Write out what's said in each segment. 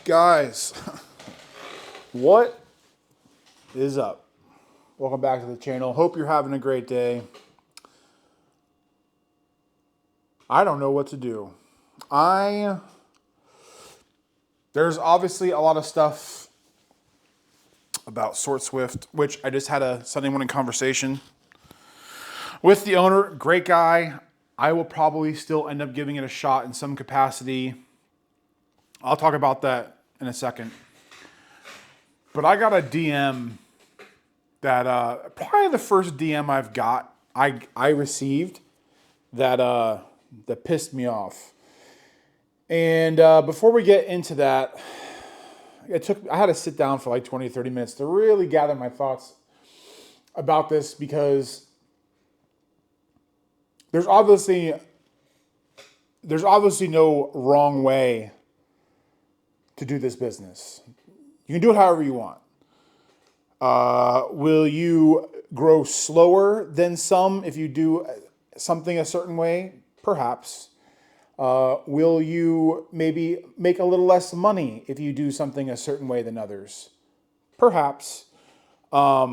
Guys, what is up? Welcome back to the channel. Hope you're having a great day. I don't know what to do. There's obviously a lot of stuff about Sort Swift, which I just had a Sunday morning conversation with the owner. Great guy. I will probably still end up giving it a shot in some capacity. I'll talk about that in a second. But I got a DM that probably the first DM I received that pissed me off. And before we get into that, I had to sit down for like 20, 30 minutes to really gather my thoughts about this, because there's obviously no wrong way to do this business. You can do it however you want. Will you grow slower than some if you do something a certain way? Perhaps. Will you maybe make a little less money if you do something a certain way than others? Perhaps. But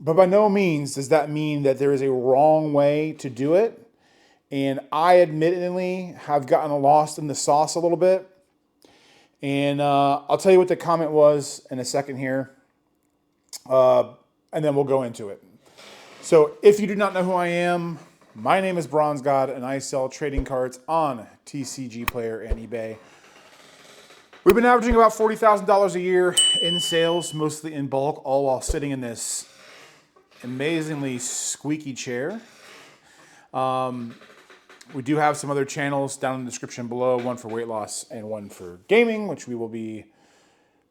by no means does that mean that there is a wrong way to do it. And I admittedly have gotten lost in the sauce a little bit. And I'll tell you what the comment was in a second here. And then we'll go into it. So if you do not know who I am, my name is Bronzgod, and I sell trading cards on Tcgplayer and eBay. We've been averaging about $40,000 a year in sales, mostly in bulk, all while sitting in this amazingly squeaky chair. We do have some other channels down in the description below, one for weight loss and one for gaming, which we will be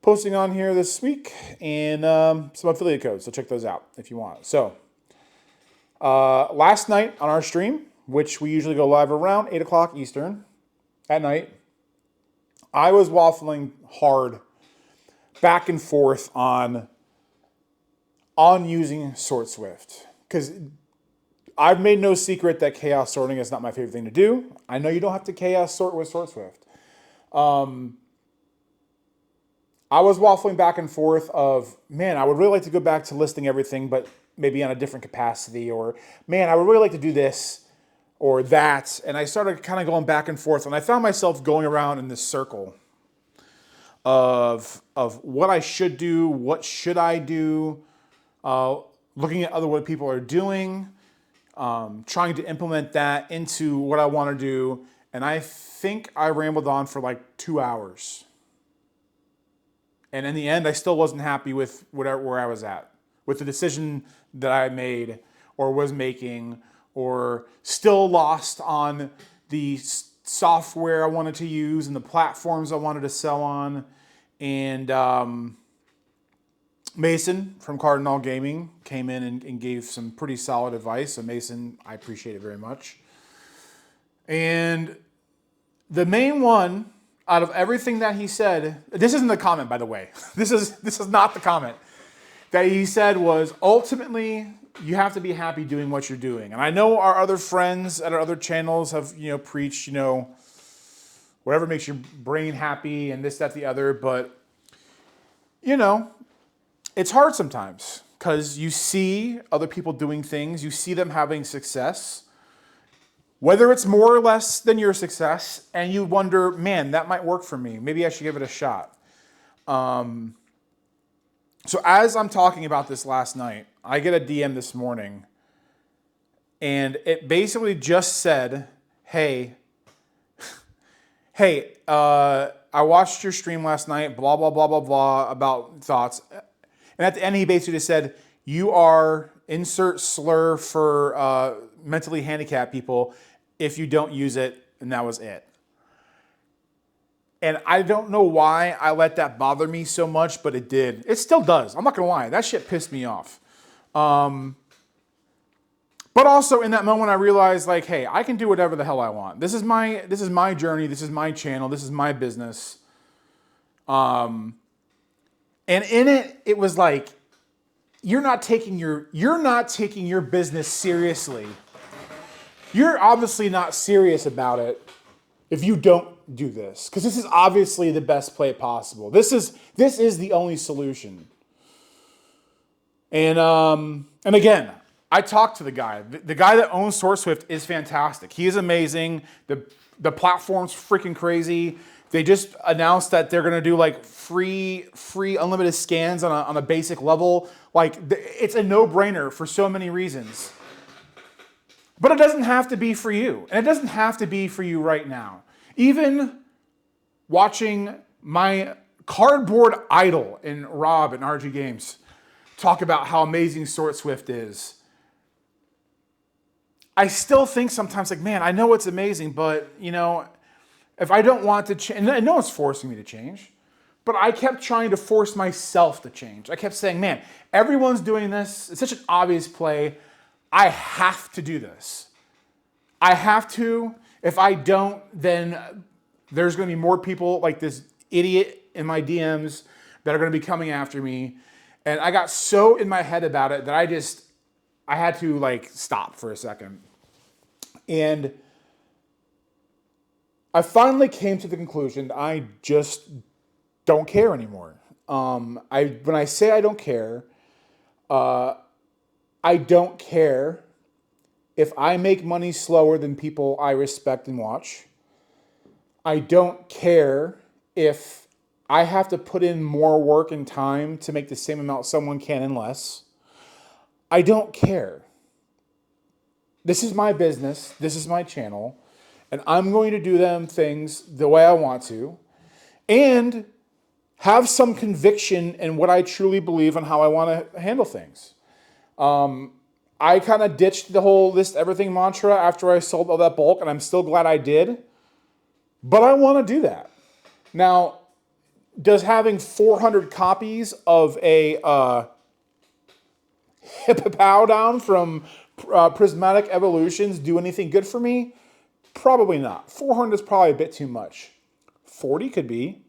posting on here this week, and some affiliate codes, so check those out if you want. So last night on our stream, which we usually go live around 8 o'clock Eastern at night, I was waffling hard back and forth on using Sort Swift, because I've made no secret that chaos sorting is not my favorite thing to do. I know you don't have to chaos sort with Sort Swift. I was waffling back and forth of, man, I would really like to go back to listing everything, but maybe on a different capacity, or man, I would really like to do this or that. And I started kind of going back and forth, and I found myself going around in this circle of what I should do, what should I do, looking at what people are doing, trying to implement that into what I want to do. And I think I rambled on for like 2 hours. And in the end, I still wasn't happy with where I was at, with the decision that I made or was making, or still lost on the software I wanted to use and the platforms I wanted to sell on. And Mason from Cardinal Gaming came in and gave some pretty solid advice. So Mason, I appreciate it very much. And the main one out of everything that he said, this isn't the comment, by the way. This is not the comment. That he said was, ultimately, you have to be happy doing what you're doing. And I know our other friends at our other channels have, preached, whatever makes your brain happy and this, that, the other. But, it's hard sometimes, because you see other people doing things, you see them having success, whether it's more or less than your success, and you wonder, man, that might work for me. Maybe I should give it a shot. So as I'm talking about this last night, I get a DM this morning, and it basically just said, hey, I watched your stream last night, blah, blah, blah, blah, blah, about thoughts. And at the end, he basically just said, you are insert slur for mentally handicapped people if you don't use it, and that was it. And I don't know why I let that bother me so much, but it did. It still does. I'm not going to lie. That shit pissed me off. But also in that moment, I realized, like, hey, I can do whatever the hell I want. This is my journey. This is my channel. This is my business. And in it, it was like, you're not taking your business seriously. You're obviously not serious about it if you don't do this because this is obviously the best play possible. This is the only solution. And again, I talked to the guy. The guy that owns SourceSwift is fantastic. He is amazing. The platform's freaking crazy. They just announced that they're gonna do like free unlimited scans on a basic level. Like it's a no-brainer for so many reasons. But it doesn't have to be for you. And it doesn't have to be for you right now. Even watching my cardboard idol in Rob and RG Games talk about how amazing SourceSwift is, I still think sometimes like, man, I know it's amazing, but you know, if I don't want to change, and no one's forcing me to change, but I kept trying to force myself to change. I kept saying, man, everyone's doing this. It's such an obvious play. I have to do this. I have to. If I don't, then there's going to be more people like this idiot in my DMs that are going to be coming after me. And I got so in my head about it that I had to like stop for a second. And I finally came to the conclusion that I just don't care anymore. When I say I don't care, I don't care if I make money slower than people I respect and watch. I don't care if I have to put in more work and time to make the same amount someone can in less. I don't care. This is my business. This is my channel. And I'm going to do them things the way I want to. And have some conviction in what I truly believe and how I want to handle things. I kind of ditched the whole list everything mantra after I sold all that bulk, and I'm still glad I did. But I want to do that. Now, does having 400 copies of a Hippopow down from Prismatic Evolutions do anything good for me? Probably not. 400 is probably a bit too much. 40 could be.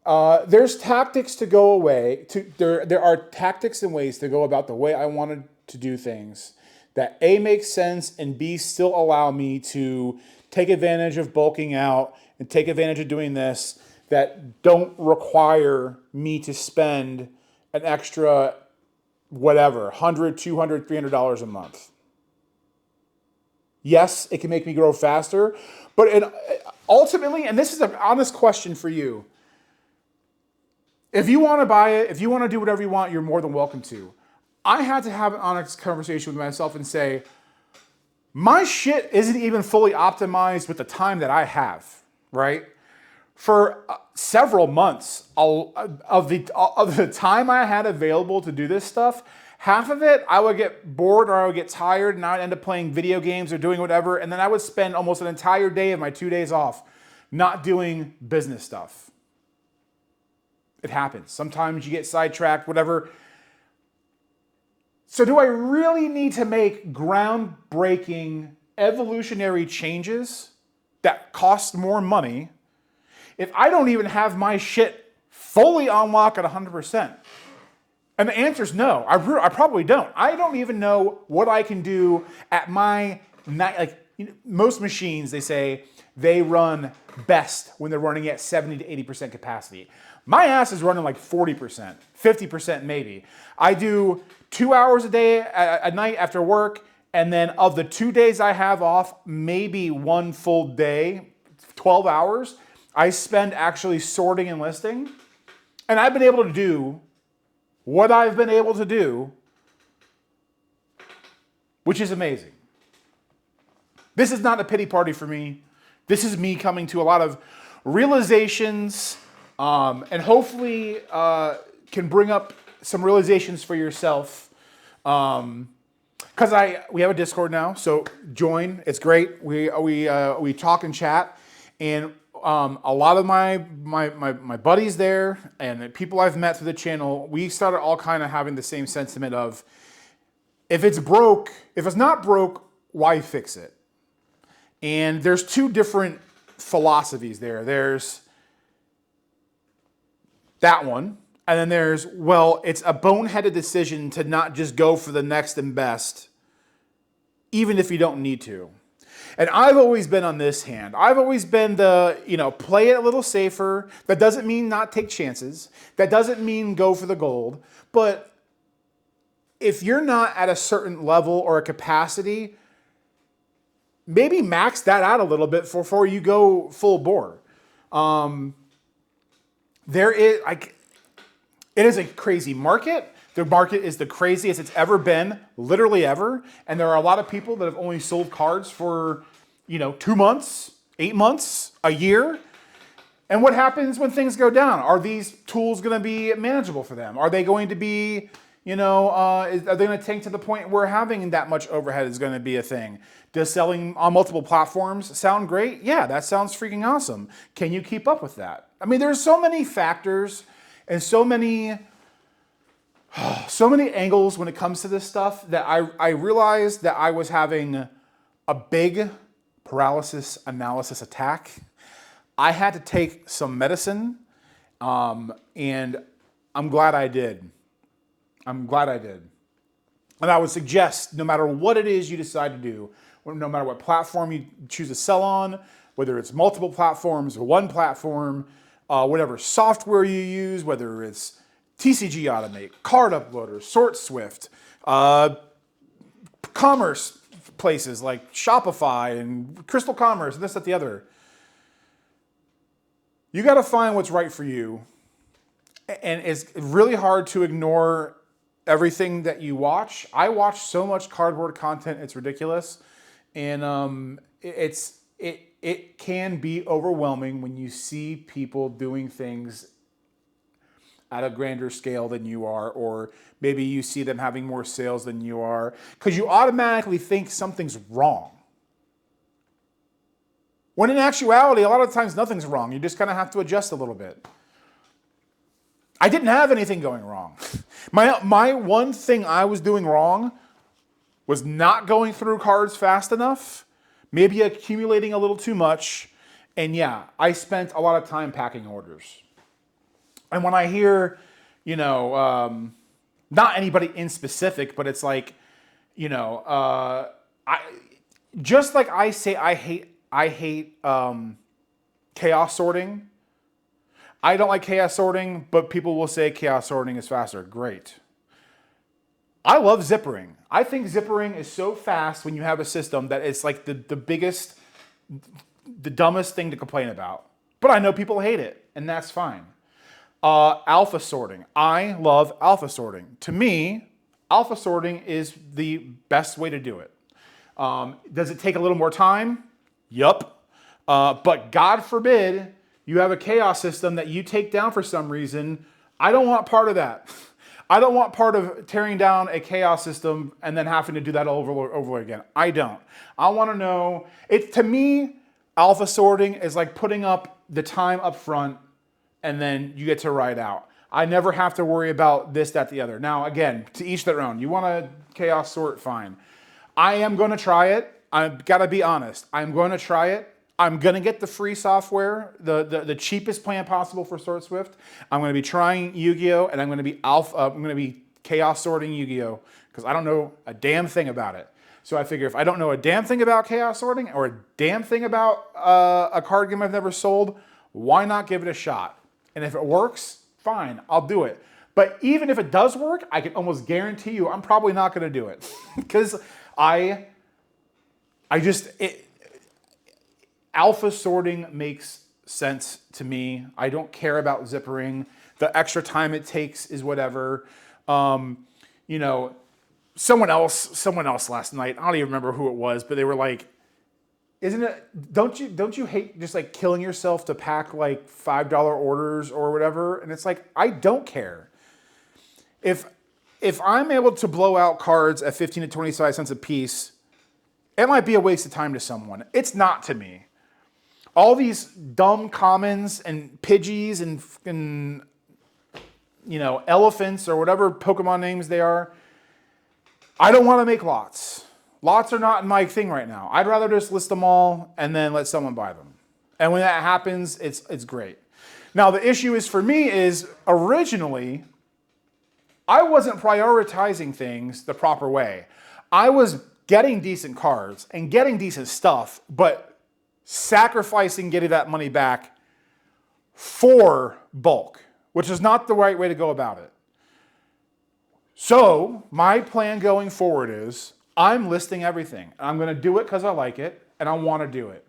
There's tactics to go away. There are tactics and ways to go about the way I wanted to do things that A, makes sense, and B, still allow me to take advantage of bulking out and take advantage of doing this that don't require me to spend an extra, whatever, $100, $200, $300 a month. Yes, it can make me grow faster, but ultimately, and this is an honest question for you, if you want to buy it, if you want to do whatever you want, you're more than welcome to. I had to have an honest conversation with myself and say, my shit isn't even fully optimized with the time that I have, right? For several months of the time I had available to do this stuff, half of it I would get bored or I would get tired and I'd end up playing video games or doing whatever, and then I would spend almost an entire day of my 2 days off not doing business stuff. It happens. Sometimes you get sidetracked, whatever. So do I really need to make groundbreaking evolutionary changes that cost more money if I don't even have my shit fully unlocked at 100%? And the answer is no. I probably don't. I don't even know what I can do at my, most machines, they say they run best when they're running at 70 to 80% capacity. My ass is running like 40%, 50% maybe. I do 2 hours a day at night after work, and then of the 2 days I have off, maybe one full day, 12 hours, I spend actually sorting and listing. And I've been able to do what I've been able to do, which is amazing. This is not a pity party for me. This is me coming to a lot of realizations, and hopefully can bring up some realizations for yourself. Because we have a Discord now, so join. It's great. We talk and chat, and a lot of my buddies there and the people I've met through the channel, we started all kind of having the same sentiment of, if it's not broke, why fix it? And there's two different philosophies there. There's that one, and then there's, well, it's a boneheaded decision to not just go for the next and best, even if you don't need to. And I've always been on this hand. I've always been the, play it a little safer. That doesn't mean not take chances. That doesn't mean go for the gold. But if you're not at a certain level or a capacity, maybe max that out a little bit before you go full bore. It is a crazy market. The market is the craziest it's ever been, literally ever. And there are a lot of people that have only sold cards for, 2 months, 8 months, a year. And what happens when things go down? Are these tools going to be manageable for them? Are they going to be, are they going to tank to the point where having that much overhead is going to be a thing? Does selling on multiple platforms sound great? Yeah, that sounds freaking awesome. Can you keep up with that? I mean, there's so many factors and so many angles when it comes to this stuff that I realized that I was having a big paralysis analysis attack. I had to take some medicine, and I'm glad I did. I'm glad I did. And I would suggest, no matter what it is you decide to do, no matter what platform you choose to sell on, whether it's multiple platforms or one platform, whatever software you use, whether it's TCG Automate, Card Uploader, SortSwift, commerce places like Shopify and Crystal Commerce, and this, that, the other. You got to find what's right for you. And it's really hard to ignore everything that you watch. I watch so much cardboard content, it's ridiculous. And it can be overwhelming when you see people doing things at a grander scale than you are, or maybe you see them having more sales than you are, because you automatically think something's wrong. When in actuality, a lot of times nothing's wrong. You just kind of have to adjust a little bit. I didn't have anything going wrong. My one thing I was doing wrong was not going through cards fast enough, maybe accumulating a little too much, and yeah, I spent a lot of time packing orders. And when I hear, not anybody in specific, but it's like, just like I say I hate chaos sorting. I don't like chaos sorting, but people will say chaos sorting is faster. Great. I love zippering. I think zippering is so fast when you have a system that it's like the biggest, the dumbest thing to complain about. But I know people hate it, and that's fine. Alpha sorting. I love alpha sorting. To me, alpha sorting is the best way to do it. Does it take a little more time? Yup. But God forbid you have a chaos system that you take down for some reason. I don't want part of that. I don't want part of tearing down a chaos system and then having to do that over again. I don't. I want to know. To me, alpha sorting is like putting up the time up front and then you get to ride out. I never have to worry about this, that, the other. Now, again, to each their own. You want to chaos sort, fine. I am going to try it. I've got to be honest. I'm going to try it. I'm going to get the free software, the cheapest plan possible for SortSwift. I'm going to be trying Yu-Gi-Oh! And I'm going to be chaos sorting Yu-Gi-Oh! Because I don't know a damn thing about it. So I figure if I don't know a damn thing about chaos sorting or a damn thing about a card game I've never sold, why not give it a shot? And if it works, fine, I'll do it. But even if it does work, I can almost guarantee you I'm probably not going to do it. Because alpha sorting makes sense to me. I don't care about zippering. The extra time it takes is whatever. Someone else last night, I don't even remember who it was, but they were like, don't you hate just like killing yourself to pack like $5 orders or whatever? And it's like, I don't care. If I'm able to blow out cards at 15 to 25 cents a piece, it might be a waste of time to someone. It's not to me. All these dumb commons and Pidgeys and elephants or whatever Pokemon names they are, I don't want to make lots. Lots are not my thing right now. I'd rather just list them all and then let someone buy them. And when that happens, it's great. Now the issue is for me is originally, I wasn't prioritizing things the proper way. I was getting decent cards and getting decent stuff, but sacrificing getting that money back for bulk, which is not the right way to go about it. So my plan going forward is I'm listing everything. I'm going to do it because I like it and I want to do it.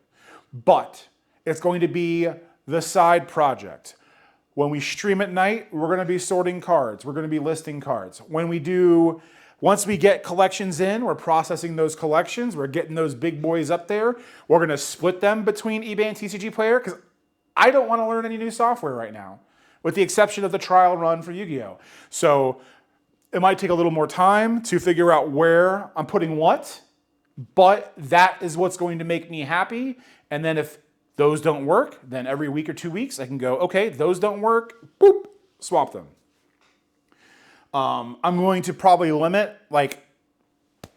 But it's going to be the side project. When we stream at night, we're going to be sorting cards. We're going to be listing cards. Once we get collections in, we're processing those collections. We're getting those big boys up there. We're going to split them between eBay and Tcgplayer because I don't want to learn any new software right now, with the exception of the trial run for Yu-Gi-Oh! So it might take a little more time to figure out where I'm putting what, but that is what's going to make me happy. And then if those don't work, then every week or 2 weeks, I can go, okay, those don't work, boop, swap them. I'm going to probably limit like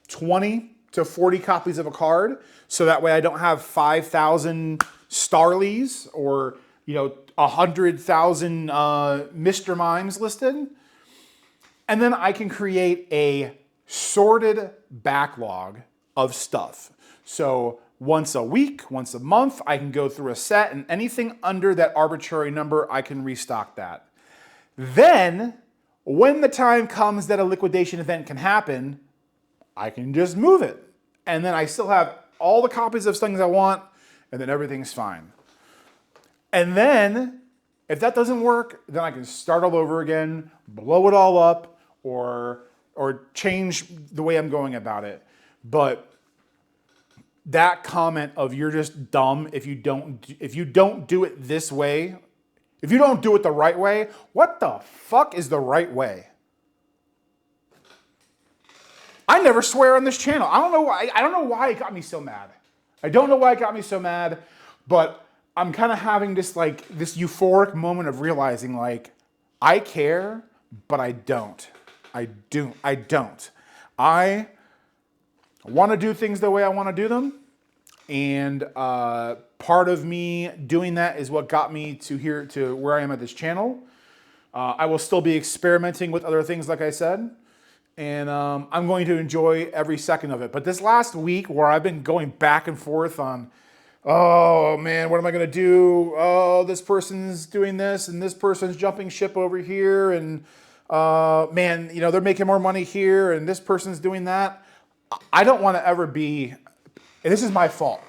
20 to 40 copies of a card, so that way I don't have 5,000 Starlies or 100,000 Mr. Mimes listed. And then I can create a sorted backlog of stuff. So once a week, once a month, I can go through a set, and anything under that arbitrary number, I can restock that. Then, when the time comes that a liquidation event can happen, I can just move it. And then I still have all the copies of things I want, and then everything's fine. And then, if that doesn't work, then I can start all over again, blow it all up, or change the way I'm going about it. But that comment of you're just dumb if you don't do it this way, if you don't do it the right way, what the fuck is the right way? I never swear on this channel. I don't know why it got me so mad. I don't know why it got me so mad, but I'm kind of having this euphoric moment of realizing I care, but I don't. I don't. I want to do things the way I want to do them. And part of me doing that is what got me to where I am at this channel. I will still be experimenting with other things, like I said. And I'm going to enjoy every second of it. But this last week where I've been going back and forth on, oh man, what am I going to do? Oh, this person's doing this and this person's jumping ship over here. And man, they're making more money here and this person's doing that. I don't want to ever be, and this is my fault.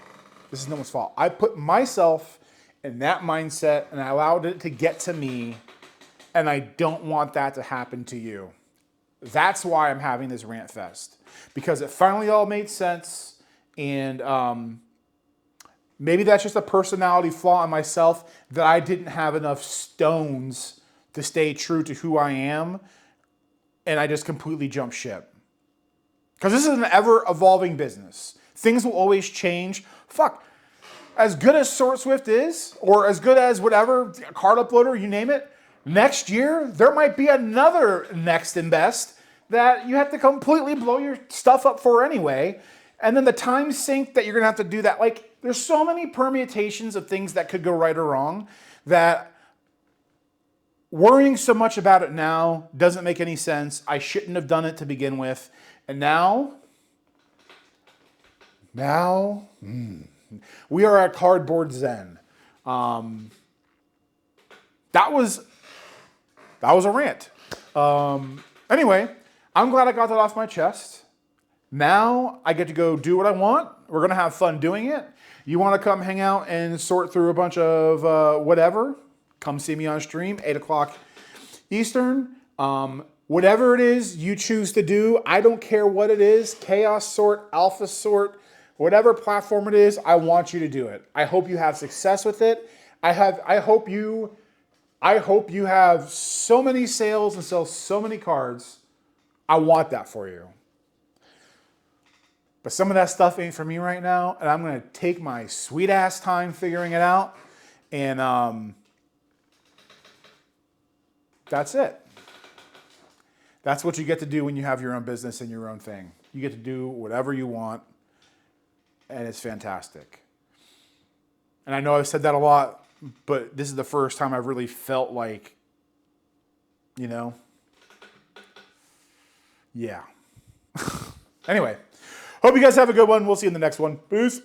This is no one's fault. I put myself in that mindset and I allowed it to get to me, and I don't want that to happen to you. That's why I'm having this rant fest, because it finally all made sense, and maybe that's just a personality flaw in myself that I didn't have enough stones to stay true to who I am, and I just completely jumped ship. Because this is an ever-evolving business. Things will always change. Fuck. As good as SortSwift is, or as good as whatever, card uploader, you name it, next year, there might be another next and best that you have to completely blow your stuff up for anyway. And then the time sink that you're going to have to do that. There's so many permutations of things that could go right or wrong that worrying so much about it now doesn't make any sense. I shouldn't have done it to begin with. And now, we are at Cardboard Zen. That was a rant. Anyway, I'm glad I got that off my chest. Now I get to go do what I want. We're going to have fun doing it. You want to come hang out and sort through a bunch of whatever, come see me on stream, 8 o'clock Eastern. Whatever it is you choose to do, I don't care what it is, Chaos Sort, Alpha Sort, whatever platform it is, I want you to do it. I hope you have success with it. I hope you have so many sales and sell so many cards. I want that for you. But some of that stuff ain't for me right now, and I'm going to take my sweet ass time figuring it out, and that's it. That's what you get to do when you have your own business and your own thing. You get to do whatever you want, and it's fantastic. And I know I've said that a lot, but this is the first time I've really felt like, yeah. Anyway, Hope you guys have a good one. We'll see you in the next one. Peace.